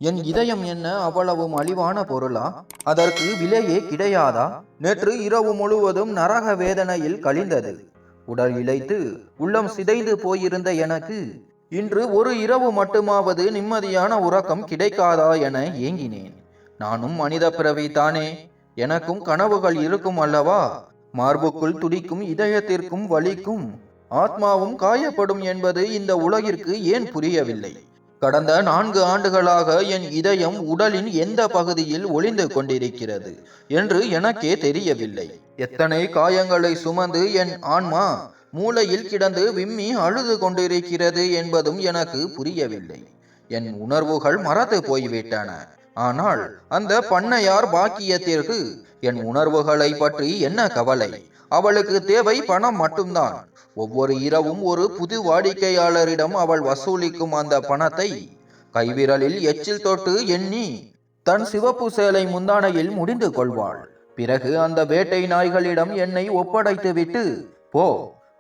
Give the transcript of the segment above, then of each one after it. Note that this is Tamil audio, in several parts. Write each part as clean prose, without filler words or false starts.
என் இதயம் என்ன அவ்வளவு மலிவான பொருளா? அதற்கு விலையே கிடையாதா? நேற்று இரவு முழுவதும் நரக வேதனையில் கழிந்தது. உடல் இளைத்து உள்ளம் சிதைந்து போயிருந்த எனக்கு இன்று ஒரு இரவு மட்டுமாவது நிம்மதியான உறக்கம் கிடைக்காதா என ஏங்கினேன். நானும் மனித பிறவி தானே, எனக்கும் கனவுகள் இருக்கும் அல்லவா? மார்புக்குள் துடிக்கும் இதயத்திற்கும் வலிக்கும், ஆத்மாவும் காயப்படும் என்பது இந்த உலகிற்கு ஏன் புரியவில்லை? கடந்த 4 ஆண்டுகளாக என் இதயம் உடலின் எந்த பகுதியில் ஒளிந்து கொண்டிருக்கிறது என்று எனக்கே தெரியவில்லை. எத்தனை காயங்களை சுமந்து என் ஆன்மா மூளையில் கிடந்து விம்மி அழுது கொண்டிருக்கிறது என்பதும் எனக்கு புரியவில்லை. என் உணர்வுகள் மறந்து போய்விட்டன. ஆனால் அந்த பண்ணையார் பாக்கியத்திற்கு என் உணர்வுகளை பற்றி என்ன கவலை? அவளுக்கு தேவை பணம் மட்டும்தான். ஒவ்வொரு இரவும் ஒரு புது வாடிக்கையாளரிடம் அவள் வசூலிக்கும் அந்த பணத்தை கைவிரலில் எச்சில் தொட்டு எண்ணி தன் சிவப்பு சேலை முந்தானையில் முடிந்து கொள்வாள். பிறகு அந்த வேட்டை நாய்களிடம் என்னை ஒப்படைத்துவிட்டு போ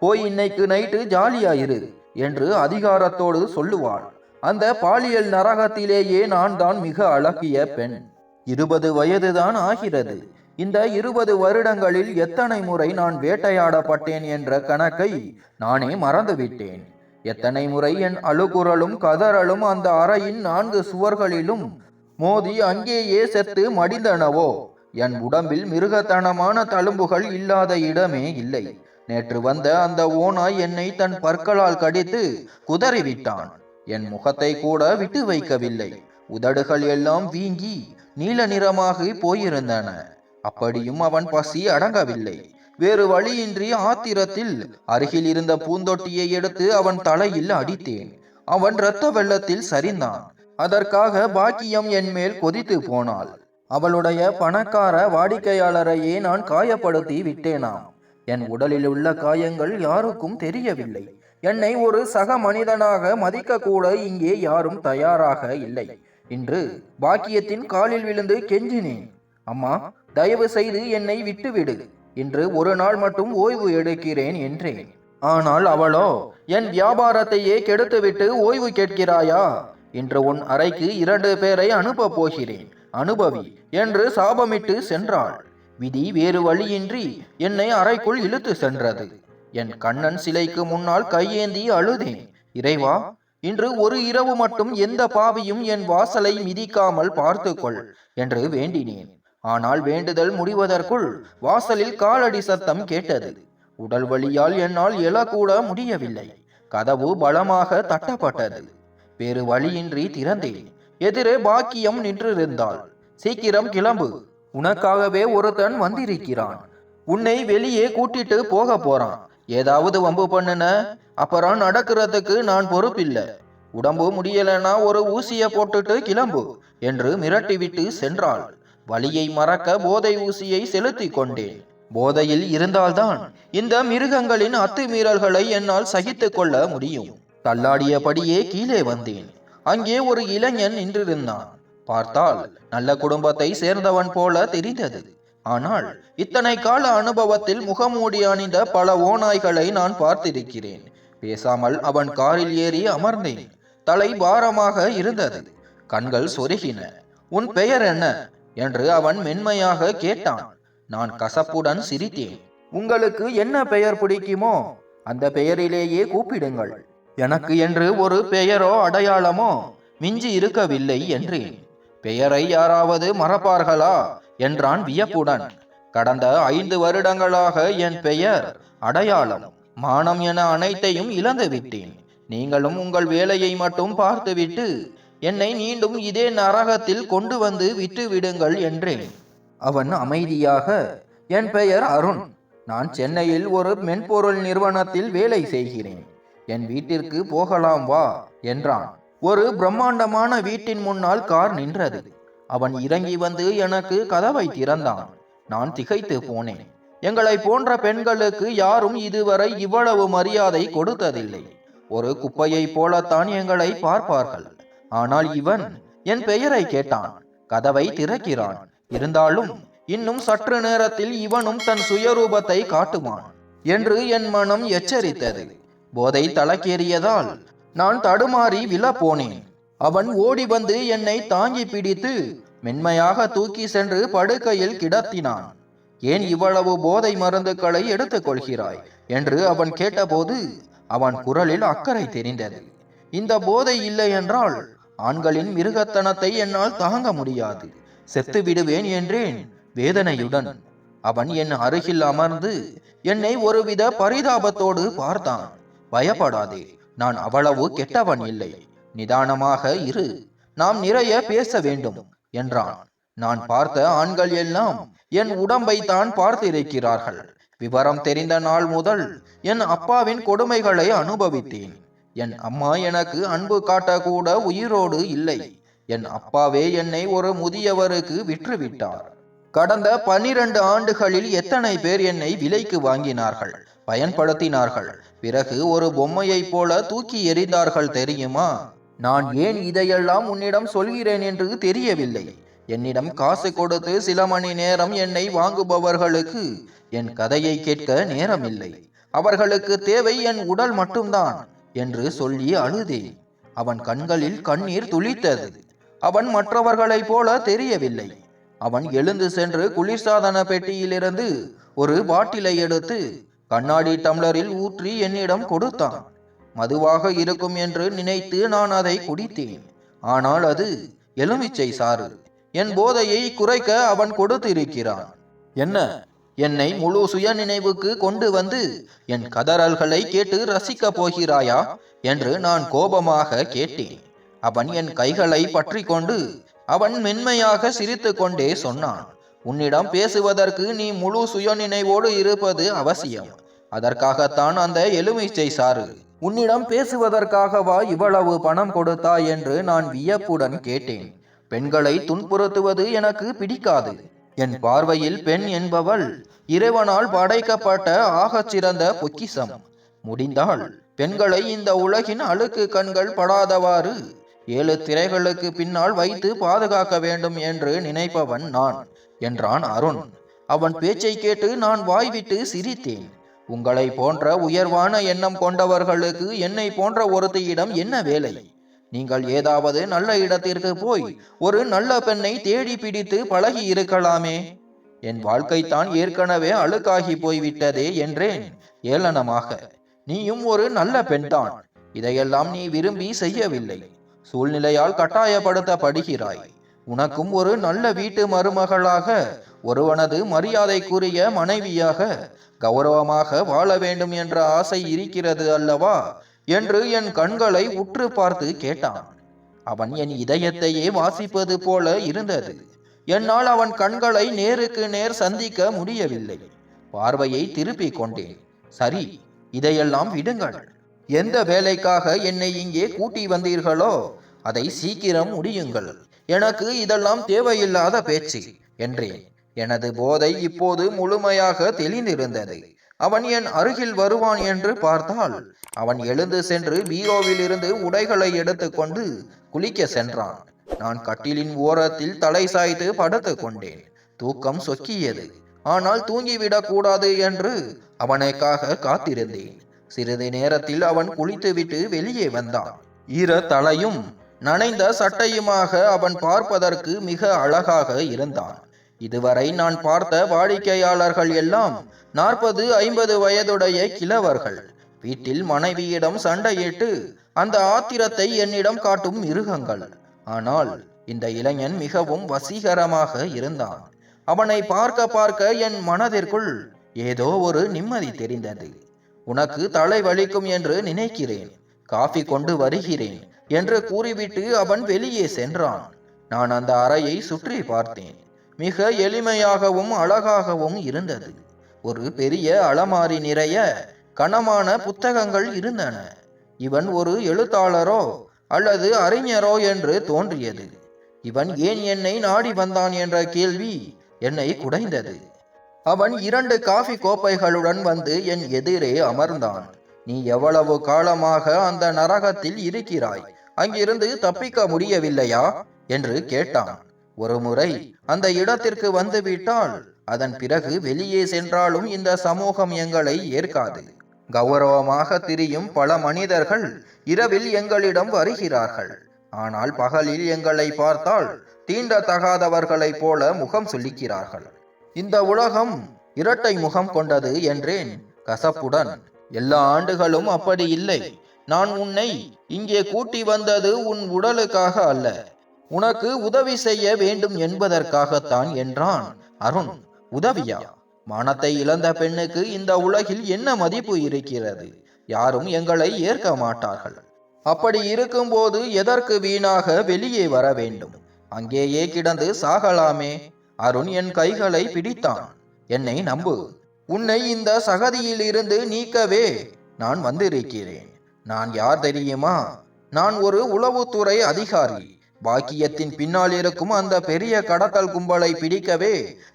போய் இன்னைக்கு நைட்டு ஜாலியாயிரு என்று அதிகாரத்தோடு சொல்லுவாள். அந்த பாலியல் நரகத்திலேயே நான் தான் மிக அழகிய பெண். 20 வயதுதான் ஆகிறது. இந்த 20 வருடங்களில் எத்தனை முறை நான் வேட்டையாடப்பட்டேன் என்ற கணக்கை நானே மறந்துவிட்டேன். எத்தனை முறை என் அழுகுரலும் கதறலும் அந்த அறையின் 4 சுவர்களிலும் மோதி அங்கேயே செத்து மடிந்தனவோ. என் உடம்பில் மிருகத்தனமான தழும்புகள் இல்லாத இடமே இல்லை. நேற்று வந்த அந்த ஓனாய் என்னை தன் பற்களால் கடித்து குதறிவிட்டான். என் முகத்தை கூட விட்டு வைக்கவில்லை. உதடுகள் எல்லாம் வீங்கி நீல நிறமாகி போயிருந்தன. அப்படியும் அவன் பசி அடங்கவில்லை. வேறு வழியின்றி ஆத்திரத்தில் அருகில் இருந்த பூந்தொட்டியை எடுத்து அவன் தலையில் அடித்தேன். அவன் இரத்த வெள்ளத்தில் சரிந்தான். அதற்காக பாக்கியம் என் மேல் கொதித்து போனாள். அவளுடைய பணக்கார வாடிக்கையாளரையே நான் காயப்படுத்தி விட்டேனாம். என் உடலில் உள்ள காயங்கள் யாருக்கும் தெரியவில்லை. என்னை ஒரு சக மனிதனாக மதிக்க கூட இங்கே யாரும் தயாராக இல்லை. இன்று பாக்கியத்தின் காலில் விழுந்து கெஞ்சினேன். அம்மா, தயவு செய்து என்னை விட்டுவிடு. இன்று ஒரு நாள் மட்டும் ஓய்வு எடுக்கிறேன் என்றேன். ஆனால் அவளோ, என் வியாபாரத்தையே கெடுத்துவிட்டு ஓய்வு கேட்கிறாயா? இன்று உன் அறைக்கு 2 பேரை அனுப்ப போகிறேன், அனுபவி என்று சாபமிட்டு சென்றாள். விதி வேறு வழியின்றி என்னை அறைக்குள் இழுத்து சென்றது. என் கண்ணன் சிலைக்கு முன்னால் கையேந்தி அழுதேன். இறைவா, இன்று ஒரு இரவு மட்டும் எந்த பாவியும் என் வாசலை மிதிக்காமல் பார்த்துக்கொள் என்று வேண்டினேன். ஆனால் வேண்டுதல் முடிவதற்குள் வாசலில் காலடி சத்தம் கேட்டது. உடல் வலியால் என்னால் எழக்கூட முடியவில்லை. கதவு பலமாக தட்டப்பட்டது. வேறு வழியின்றி திறந்தேன். எதிரே பாக்கியம் நின்றிருந்தாள். சீக்கிரம் கிளம்பு, உனக்காகவே ஒருத்தன் வந்திருக்கிறான். உன்னை வெளியே கூட்டிட்டு போக போறான். ஏதாவது வம்பு பண்ணுன அப்புறம் நடக்கிறதுக்கு நான் பொறுப்பில்லை. உடம்பு முடியலனா ஒரு ஊசிய போட்டுட்டு கிளம்பு என்று மிரட்டிவிட்டு சென்றாள். வலியை மறக்க போதை ஊசியை செலுத்தி கொண்டேன். போதையில் இருந்தால்தான் இந்த மிருகங்களின் அத்துமீறல்களை என்னால் சகித்து கொள்ள முடியும். தள்ளாடியபடியே கீழே வந்தேன். அங்கே ஒரு இளைஞன் நின்றிருந்தான். பார்த்தால் நல்ல குடும்பத்தை சேர்ந்தவன் போல தெரிந்தது. ஆனால் இத்தனை கால அனுபவத்தில் முகமூடி அணிந்த பல ஓநாய்களை நான் பார்த்திருக்கிறேன். பேசாமல் அவன் காரில் ஏறி அமர்ந்தேன். தலை பாரமாக இருந்தது. கண்கள் சொருகின. உன் பெயர் என்ன என்று அவன் மென்மையாக கேட்டான். நான் கசப்புடன் சிரித்தேன். உங்களுக்கு என்ன பெயர் பிடிக்குமோ அந்த பெயரிலேயே கூப்பிடுங்கள். எனக்கு என்று ஒரு பெயரோ அடையாளமோ மிஞ்சி இருக்கவில்லை என்றேன். பெயரை யாராவது மறப்பார்களா என்றான் வியப்புடன். கடந்த 5 வருடங்களாக என் பெயர், அடையாளம், மானம் என அனைத்தையும் இழந்து விட்டேன். நீங்களும் உங்கள் வேலையை மட்டும் பார்த்துவிட்டு என்னை மீண்டும் இதே நரகத்தில் கொண்டு வந்து விட்டு விடுங்கள் என்றேன். அவன் அமைதியாக, என் பெயர் அருண். நான் சென்னையில் ஒரு மென்பொருள் நிறுவனத்தில் வேலை செய்கிறேன். என் வீட்டிற்கு போகலாம் வா என்றான். ஒரு பிரம்மாண்டமான வீட்டின் முன்னால் கார் நின்றது. அவன் இறங்கி வந்து எனக்கு கதவை திறந்தான். நான் திகைத்து போனேன். எங்களை போன்ற பெண்களுக்கு யாரும் இதுவரை இவ்வளவு மரியாதை கொடுத்ததில்லை. ஒரு குப்பையை போலத்தான் எங்களை பார்ப்பார்கள். ஆனால் இவன் என் பெயரை கேட்டான். கதவை திறக்கிறான். இருந்தாலும் இன்னும் சற்று நேரத்தில் இவனும் தன் சுயரூபத்தை காட்டுவான் என்று என் மனம் எச்சரித்தது. போதை தலக்கேறியதால் நான் தடுமாறி விழ போனேன். அவன் ஓடி வந்து என்னை தாங்கி பிடித்து மென்மையாக தூக்கி சென்று படுக்கையில் கிடத்தினான். ஏன் இவ்வளவு போதை மருந்துகளை எடுத்துக் கொள்கிறாய் என்று அவன் கேட்டபோது அவன் குரலில் அக்கறை தெரிந்தது. இந்த போதை இல்லை என்றால் ஆண்களின் மிருகத்தனத்தை என்னால் தாங்க முடியாது, செத்து விடுவேன் என்றேன் வேதனையுடன். அவன் என் அருகில் அமர்ந்து என்னை ஒருவித பரிதாபத்தோடு பார்த்தான். பயப்படாதே, நான் அவ்வளவு கெட்டவன் இல்லை, நிதானமாக இரு, நாம் நிறைய பேச வேண்டும் என்றான். நான் பார்த்த ஆண்கள் எல்லாம் என் உடம்பை தான் பார்த்திருக்கிறார்கள். விவரம் தெரிந்த நாள் முதல் என் அப்பாவின் கொடுமைகளை அனுபவித்தேன். என் அம்மா எனக்கு அன்பு காட்டக்கூட உயிரோடு இல்லை. என் அப்பாவே என்னை ஒரு முதியவருக்கு விற்றுவிட்டார். கடந்த 12 ஆண்டுகளில் எத்தனை பேர் என்னை விலைக்கு வாங்கினார்கள், பயன்படுத்தினார்கள், பிறகு ஒரு பொம்மையைப் போல தூக்கி எறிந்தார்கள் தெரியுமா? நான் ஏன் இதையெல்லாம் உன்னிடம் சொல்கிறேன் என்று தெரியவில்லை. என்னிடம் காசு கொடுத்து சில மணி நேரம் என்னை வாங்குபவர்களுக்கு என் கதையை கேட்க நேரமில்லை. அவர்களுக்கு தேவை என் உடல் மட்டும்தான் என்று சொல்லி அழுதேன். அவன் கண்களில் கண்ணீர் துளித்தது. அவன் மற்றவர்களைப் போல தெரியவில்லை. அவன் எழுந்து சென்று குளிர்சாதன பெட்டியிலிருந்து ஒரு பாட்டிலை எடுத்து கண்ணாடி டம்ளரில் ஊற்றி என்னிடம் கொடுத்தான். மதுவாக இருக்கும் என்று நினைத்து நான் அதை குடித்தேன். ஆனால் அது எலுமிச்சை சாறு. என் போதையை குறைக்க அவன் கொடுத்திருக்கிறான். என்ன, என்னை முழு சுய நினைவுக்கு கொண்டு வந்து என் கதறல்களை கேட்டு ரசிக்கப் போகிறாயா என்று நான் கோபமாக கேட்டேன். அவன் என் கைகளை பற்றி கொண்டு அவன் மென்மையாக சிரித்து கொண்டே சொன்னான். உன்னிடம் பேசுவதற்கு நீ முழு சுய நினைவோடு இருப்பது அவசியம். அதற்காகத்தான் அந்த எலுமிச்சை சாறு. உன்னிடம் பேசுவதற்காகவா இவ்வளவு பணம் கொடுத்தாய் என்று நான் வியப்புடன் கேட்டேன். பெண்களை துன்புறுத்துவது எனக்கு பிடிக்காது. என் பார்வையில் பெண் என்பவள் இறைவனால் படைக்கப்பட்ட ஆகச்சிறந்த பொக்கிஷம். முடிந்தால் பெண்களை இந்த உலகின் அழுக்கு கண்கள் படாதவாறு 7 திரைகளுக்கு பின்னால் வைத்து பாதுகாக்க வேண்டும் என்று நினைப்பவன் நான் என்றான் அருண். அவன் பேச்சை கேட்டு நான் வாய்விட்டு சிரித்தேன். உங்களை போன்ற உயர்வான எண்ணம் கொண்டவர்களுக்கு என்னை போன்ற ஒருத்தியிடம் என்ன வேலை? நீங்கள் ஏதாவது நல்ல இடத்திற்கு போய் ஒரு நல்ல பெண்ணை தேடி பிடித்து பழகி இருக்கலாமே. என் வாழ்க்கை தான் ஏற்கனவே அழுக்காகி போய்விட்டதே என்றேன் ஏளனமாக. நீயும் ஒரு நல்ல பெண்தான். இதையெல்லாம் நீ விரும்பி செய்யவில்லை, சூழ்நிலையால் கட்டாயப்படுத்தப்படுகிறாய். உனக்கும் ஒரு நல்ல வீட்டு மருமகளாக, ஒருவனது மரியாதைக்குரிய மனைவியாக கௌரவமாக வாழ வேண்டும் என்ற ஆசை இருக்கிறது அல்லவா என்று என் கண்களை உற்று பார்த்து கேட்டான். அவன் என் இதயத்தையே வாசிப்பது போல இருந்தது. என்னால் அவன் கண்களை நேருக்கு நேர் சந்திக்க முடியவில்லை. பார்வையை திருப்பிக் கொண்டேன். சரி, இதையெல்லாம் விடுங்கள். எந்த வேலைக்காக என்னை இங்கே கூட்டி வந்தீர்களோ அதை சீக்கிரம் முடியுங்கள். எனக்கு இதெல்லாம் தேவையில்லாத பேச்சு என்றேன். எனது போதை இப்போது முழுமையாக தெளிந்திருந்தது. அவன் என் அருகில் வருவான் என்று பார்த்தால் அவன் எழுந்து சென்று பீரோவில் இருந்து உடைகளை எடுத்துக்கொண்டு குளிக்க சென்றான். நான் கட்டிலின் ஓரத்தில் தலை சாய்த்து படுத்து கொண்டேன். தூக்கம் சொக்கியது. ஆனால் தூங்கிவிடக் கூடாது என்று அவனுக்காக காத்திருந்தேன். சிறிது நேரத்தில் அவன் குளித்துவிட்டு வெளியே வந்தான். ஈர தலையும் நனைந்த சட்டையுமாக அவன் பார்ப்பதற்கு மிக அழகாக இருந்தான். இதுவரை நான் பார்த்த வாடிக்கையாளர்கள் எல்லாம் 40-50 வயதுடைய கிழவர்கள். வீட்டில் மனைவியிடம் சண்டையிட்டு அந்த ஆத்திரத்தை என்னிடம் காட்டும் மிருகங்கள். ஆனால் இந்த இளைஞன் மிகவும் வசீகரமாக இருந்தான். அவனை பார்க்க பார்க்க என் மனதிற்குள் ஏதோ ஒரு நிம்மதி தெரிந்தது. உனக்கு தலை வலிக்கும் என்று நினைக்கிறேன், காஃபி கொண்டு வருகிறேன் என்று கூறிவிட்டு அவன் வெளியே சென்றான். நான் அந்த அறையை சுற்றி பார்த்தேன். மிக எளிமையாகவும் அழகாகவும் இருந்தது. ஒரு பெரிய அலமாரி நிறைய கனமான புத்தகங்கள் இருந்தன. இவன் ஒரு எழுத்தாளரோ அல்லது அறிஞரோ என்று தோன்றியது. இவன் ஏன் என்னை நாடி வந்தான் என்ற கேள்வி என்னை குடைந்தது. அவன் 2 காஃபி கோப்பைகளுடன் வந்து என் எதிரே அமர்ந்தான். நீ எவ்வளவு காலமாக அந்த நரகத்தில் இருக்கிறாய்? அங்கிருந்து தப்பிக்க முடியவில்லையா என்று கேட்டான். ஒரு முறை அந்த இடத்திற்கு வந்துவிட்டால் அதன் பிறகு வெளியே சென்றாலும் இந்த சமூகம் எங்களை ஏற்காது. கௌரவமாக திரியும் பல மனிதர்கள் இரவில் எங்களிடம் வருகிறார்கள். ஆனால் பகலில் எங்களை பார்த்தால் தீண்டத்தகாதவர்களைப் போல முகம் சுளிக்கிறார்கள். இந்த உலகம் இரட்டை முகம் கொண்டது என்றேன் கசப்புடன். எல்லா ஆண்டுகளும் அப்படி இல்லை. நான் உன்னை இங்கே கூட்டி வந்தது உன் உடலுக்காக அல்ல, உனக்கு உதவி செய்ய வேண்டும் என்பதற்காகத்தான் என்றான் அருண். உதவியா? மானத்தை இழந்த பெண்ணுக்கு இந்த உலகில் என்ன மதிப்பு இருக்கிறது? யாரும் எங்களை ஏற்க மாட்டார்கள். அப்படி இருக்கும்போது எதற்கு வீணாக வெளியே வர வேண்டும்? அங்கேயே கிடந்து சாகலாமே. அருண் என் கைகளை பிடித்தான். என்னை நம்பு. உன்னை இந்த சகதியில் இருந்து நீக்கவே நான் வந்திருக்கிறேன். நான் யார் தெரியுமா? நான் ஒரு உளவுத்துறை அதிகாரி. பாக்கியத்தின் பின்னால் இருக்கும் அந்த பெரிய கடத்தல் கும்பலை பிடிக்கவே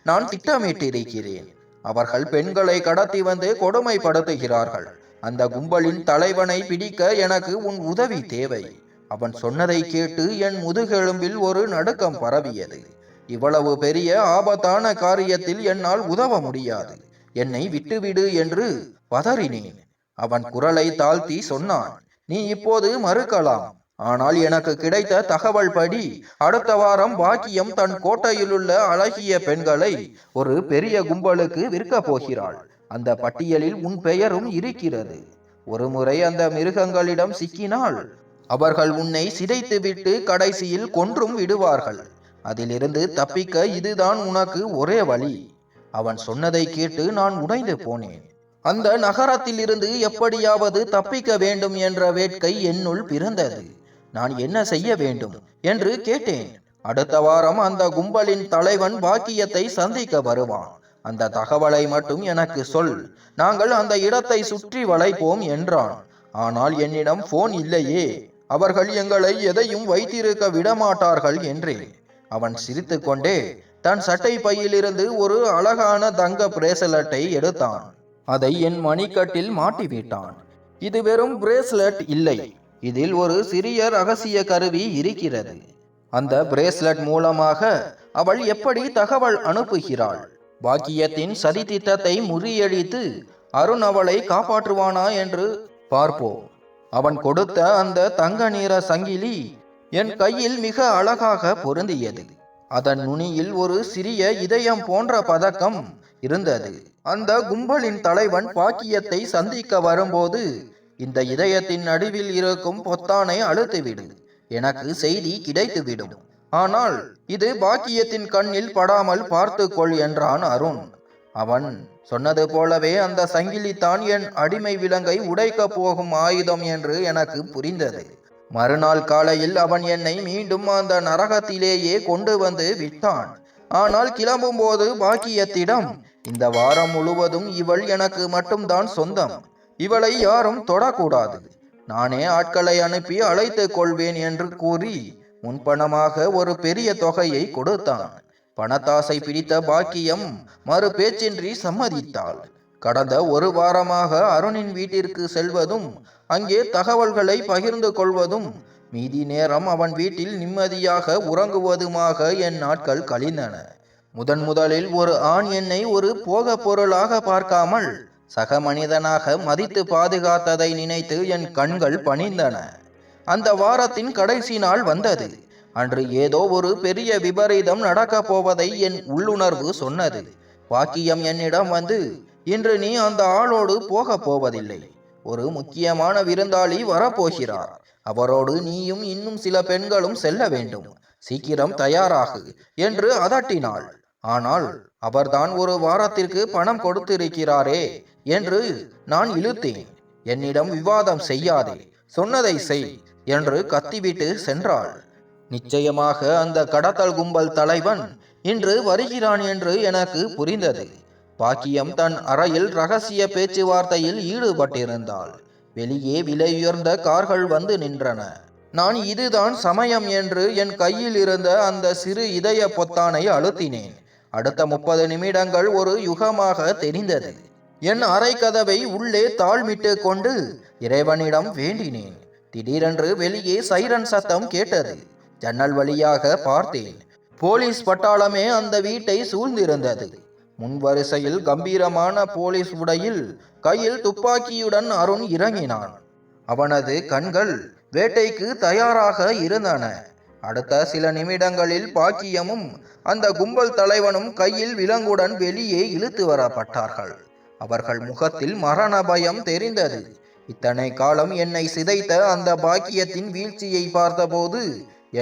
நான் திட்டமிட்டிருக்கிறேன். அவர்கள் பெண்களை கடத்தி வந்து கொடுமைப்படுத்துகிறார்கள். அந்த கும்பலின் தலைவனை பிடிக்க எனக்கு உன் உதவி தேவை. அவன் சொன்னதை கேட்டு என் முதுகெலும்பில் ஒரு நடுக்கம் பரவியது. இவ்வளவு பெரிய ஆபத்தான காரியத்தில் என்னால் உதவ முடியாது, என்னை விட்டுவிடு என்று பதறினேன். அவன் குரலை தாழ்த்தி சொன்னான், நீ இப்போது மறுக்கலாம். ஆனால் எனக்கு கிடைத்த தகவல் படி அடுத்த வாரம் பாக்கியம் தன் கோட்டையிலுள்ள அழகிய பெண்களை ஒரு பெரிய கும்பலுக்கு விற்க போகிறாள். அந்த பட்டியலில் உன் பெயரும் இருக்கிறது. ஒருமுறை அந்த மிருகங்களிடம் சிக்கினால் அவர்கள் உன்னை சிதைத்துவிட்டு கடைசியில் கொன்றும் விடுவார்கள். அதிலிருந்து தப்பிக்க இதுதான் உனக்கு ஒரே வழி. அவன் சொன்னதை கேட்டு நான் உடைந்து போனேன். அந்த நகரத்தில் இருந்து எப்படியாவது தப்பிக்க வேண்டும் என்ற வேட்கை என்னுள் பிறந்தது. நான் என்ன செய்ய வேண்டும் என்று கேட்டேன். அடுத்த வாரம் அந்த கும்பலின் தலைவன் பாக்கியத்தை சந்திக்க வருவான். அந்த தகவலை மட்டும் எனக்கு சொல், நாங்கள் அந்த இடத்தை சுற்றி வளைப்போம் என்றான். ஆனால் என்னிடம் போன் இல்லையே, அவர்கள் எங்களை எதையும் வைத்திருக்க விடமாட்டார்கள் என்றேன். அவன் சிரித்து கொண்டே தன் சட்டை பையிலிருந்து ஒரு அழகான தங்க பிரேஸ்லெட்டை எடுத்தான். அதை என் மணிக்கட்டில் மாட்டிவிட்டான். இது வெறும் பிரேஸ்லெட் இல்லை, இதில் ஒரு சிறிய ரகசிய கருவி இருக்கிறது. அந்த பிரேஸ்லெட் மூலமாக அவள் எப்படி தகவல் அனுப்புகிறாள்? பாக்கியத்தின் சதி திட்டத்தை முறியடித்து அருண் அவளை காப்பாற்றுவானா என்று பார்ப்போம். அவன் கொடுத்த அந்த தங்க நிற சங்கிலி என் கையில் மிக அழகாக பொருந்தியது. அதன் நுனியில் ஒரு சிறிய இதயம் போன்ற பதக்கம் இருந்தது. அந்த கும்பலின் தலைவன் பாக்கியத்தை சந்திக்க வரும்போது இந்த இதயத்தின் நடுவில் இருக்கும் பொத்தானை அழுத்திவிடு, எனக்கு செய்தி கிடைத்துவிடும். ஆனால் இது பாக்கியத்தின் கண்ணில் படாமல் பார்த்துக்கொள் என்றான் அருண். அவன் சொன்னது போலவே அந்த சங்கிலி தான் என் அடிமை விலங்கை உடைக்க போகும் ஆயுதம் என்று எனக்கு புரிந்தது. மறுநாள் காலையில் அவன் என்னை மீண்டும் அந்த நரகத்திலேயே கொண்டு வந்து விட்டான். ஆனால் கிளம்பும் போது பாக்கியத்திடம், இந்த வாரம் முழுவதும் இவள் எனக்கு மட்டும்தான் சொந்தம், இவளை யாரும் தொடக்கூடாது, நானே ஆட்களை அனுப்பி அழைத்து கொள்வேன் என்று கூறி முன்பணமாக ஒரு பெரிய தொகையை கொடுத்தான். பணத்தாசை பிடித்த பாக்கியம் மறு பேச்சின்றி சம்மதித்தாள். கடந்த ஒரு வாரமாக அருணின் வீட்டிற்கு செல்வதும் அங்கே தகவல்களை பகிர்ந்து கொள்வதும் மீதி நேரம் அவன் வீட்டில் நிம்மதியாக உறங்குவதுமாக என் நாட்கள் கழிந்தன. முதலில் ஒரு ஆண் என்னை ஒரு போக பொருளாக பார்க்காமல் சக மனிதனாக மதித்து பாதுகாத்ததை நினைத்து என் கண்கள் பணிந்தன. அந்த வாரத்தின் கடைசி நாள் வந்தது. அன்று ஏதோ ஒரு பெரிய விபரீதம் நடக்கப் போவதை என் உள்ளுணர்வு சொன்னது. பாக்கியம் என்னிடம் வந்து, இன்று நீ அந்த ஆளோடு போக போவதில்லை, ஒரு முக்கியமான விருந்தாளி வரப்போகிறார், அவரோடு நீயும் இன்னும் சில பெண்களும் செல்ல வேண்டும், சீக்கிரம் தயாராகு என்று அதட்டினாள். ஆனால் அவர்தான் ஒரு வாரத்திற்கு பணம் கொடுத்திருக்கிறாரே என்று நான் இழுத்தேன். என்னிடம் விவாதம் செய்யாதே, சொன்னதை செய் என்று கத்திவிட்டு சென்றாள். நிச்சயமாக அந்த கடத்தல் கும்பல் தலைவன் இன்று வருகிறான் என்று எனக்கு புரிந்தது. பாக்கியம் தன் அறையில் ரகசிய பேச்சுவார்த்தையில் ஈடுபட்டிருந்தாள். வெளியே விலையுயர்ந்த கார்கள் வந்து நின்றன. நான் இதுதான் சமயம் என்று என் கையில் இருந்த அந்த சிறு இதய பொத்தானை அழுத்தினேன். அடுத்த 30 நிமிடங்கள் ஒரு யுகமாக தெரிந்தது. என் அறை கதவை உள்ளே தாழ்மிட்டு கொண்டு இறைவனிடம் வேண்டினேன். திடீரென்று வெளியே சைரன் சத்தம் கேட்டது. ஜன்னல் வழியாக பார்த்தேன். போலீஸ் பட்டாளமே அந்த வீட்டை சூழ்ந்திருந்தது. முன் வரிசையில் கம்பீரமான போலீஸ் உடையில் கையில் துப்பாக்கியுடன் அருண் இறங்கினான். அவனது கண்கள் வேட்டைக்கு தயாராக இருந்தன. அடுத்த சில நிமிடங்களில் பாக்கியமும் அந்த கும்பல் தலைவனும் கையில் விலங்குடன் வெளியே இழுத்து வரப்பட்டார்கள். அவர்கள் முகத்தில் மரண பயம் தெரிந்தது. இத்தனை காலம் என்னை சிதைத்த அந்த பாக்கியத்தின் வீழ்ச்சியை பார்த்தபோது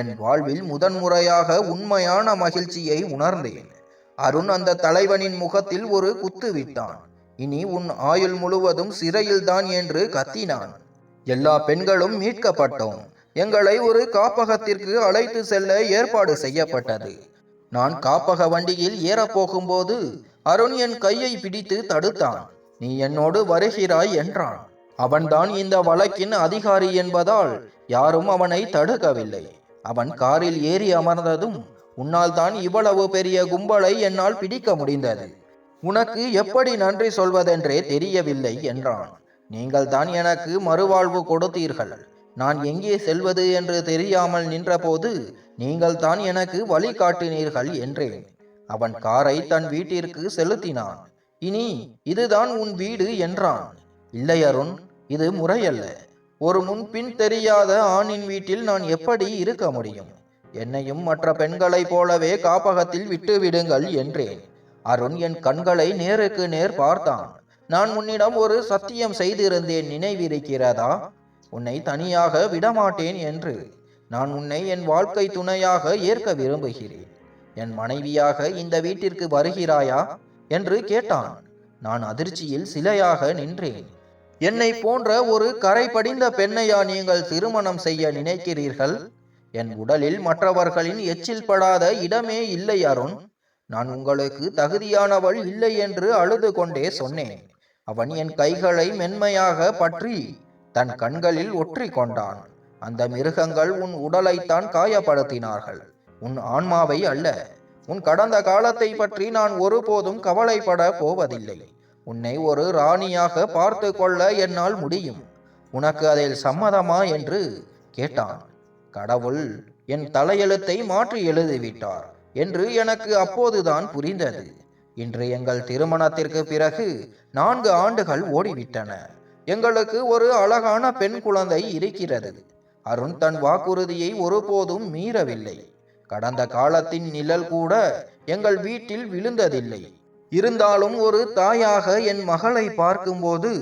என் வாழ்வில் முதன்முறையாக உண்மையான மகிழ்ச்சியை உணர்ந்தேன். அருண் அந்த தலைவனின் முகத்தில் ஒரு குத்து விட்டான். இனி உன் ஆயுள் முழுவதும் சிறையில்தான் என்று கத்தினான். எல்லா பெண்களும் மீட்கப்பட்டோம். எங்களை ஒரு காப்பகத்திற்கு அழைத்து செல்ல ஏற்பாடு செய்யப்பட்டது. நான் காப்பக வண்டியில் ஏறப்போகும்போது அருண் என் கையை பிடித்து தடுத்தான். நீ என்னோடு வருகிறாய் என்றான். அவன்தான் இந்த வழக்கின் அதிகாரி என்பதால் யாரும் அவனை தடுக்கவில்லை. அவன் காரில் ஏறி அமர்ந்ததும், உன்னால் தான் இவ்வளவு பெரிய கும்பலை என்னால் பிடிக்க முடிந்தது. உனக்கு எப்படி நன்றி சொல்வதென்றே தெரியவில்லை என்றான். நீங்கள் தான் எனக்கு மறுவாழ்வு கொடுத்தீர்கள். நான் எங்கே செல்வது என்று தெரியாமல் நின்றபோது நீங்கள் தான் எனக்கு வழிகாட்டினீர்கள் என்றேன். அவன் காரை தன் வீட்டிற்கு செலுத்தினான். இனி இதுதான் உன் வீடு என்றான். இல்லை அருண், இது முறையல்ல. ஒரு முன்பின் தெரியாத ஆணின் வீட்டில் நான் எப்படி இருக்க முடியும்? என்னையும் மற்ற பெண்களைப் போலவே காப்பகத்தில் விட்டு விடுங்கள் என்றேன். அருண் என் கண்களை நேருக்கு நேர் பார்த்தான். நான் உன்னிடம் ஒரு சத்தியம் செய்திருந்தேன், நினைவிருக்கிறதா? உன்னை தனியாக விடமாட்டேன் என்று. நான் உன்னை என் வாழ்க்கை துணையாக ஏற்க விரும்புகிறேன். என் மனைவியாக இந்த வீட்டிற்கு வருகிறாயா என்று கேட்டான். நான் அதிர்ச்சியில் சிலையாக நின்றேன். என்னை போன்ற ஒரு கரை படிந்த பெண்ணையா நீங்கள் திருமணம் செய்ய நினைக்கிறீர்கள்? என் உடலில் மற்றவர்களின் எச்சில் படாத இடமே இல்லை அருண். நான் உங்களுக்கு தகுதியானவள் இல்லை என்று அழுது கொண்டே சொன்னேன். அவன் என் கைகளை மென்மையாக பற்றி தன் கண்களில் ஒற்றி கொண்டான். அந்த மிருகங்கள் உன் உடலைத்தான் காயப்படுத்தினார்கள், உன் ஆன்மாவை அல்ல. உன் கடந்த காலத்தை பற்றி நான் ஒருபோதும் கவலைப்பட போவதில்லை. உன்னை ஒரு ராணியாக பார்த்து கொள்ள என்னால் முடியும். உனக்கு அதில் சம்மதமா என்று கேட்டான். கடவுள் என் தலையெழுத்தை மாற்றி எழுதிவிட்டார் என்று எனக்கு அப்போதுதான் புரிந்தது. இன்று எங்கள் திருமணத்திற்கு பிறகு 4 ஆண்டுகள் ஓடிவிட்டன. எங்களுக்கு ஒரு அழகான பெண் குழந்தை இருக்கிறது. அருண் தன் வாக்குறுதியை ஒருபோதும் மீறவில்லை. கடந்த காலத்தின் நிழல் கூட எங்கள் வீட்டில் விழுந்ததில்லை. இருந்தாலும் ஒரு தாயாக என் மகளை பார்க்கும்போது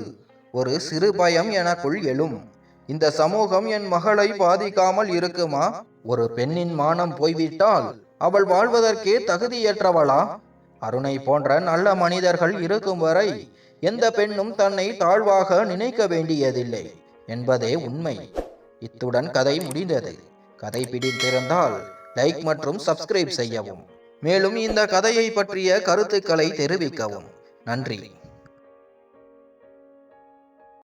ஒரு சிறு பயம் எனக்குள் எழும். இந்த சமூகம் என் மகளை பாதிக்காமல் இருக்குமா? ஒரு பெண்ணின் மானம் போய்விட்டால் அவள் வாழ்வதற்கே தகுதியற்றவளா? அருணை போன்ற நல்ல மனிதர்கள் இருக்கும் வரை எந்த பெண்ணும் தன்னை தாழ்வாக நினைக்க வேண்டியதில்லை என்பதே உண்மை. இத்துடன் கதை முடிந்தது. கதை பிடித்திருந்தால் லைக் மற்றும் சப்ஸ்கிரைப் செய்யவும். மேலும் இந்த கதையை பற்றிய கருத்துக்களை தெரிவிக்கவும். நன்றி.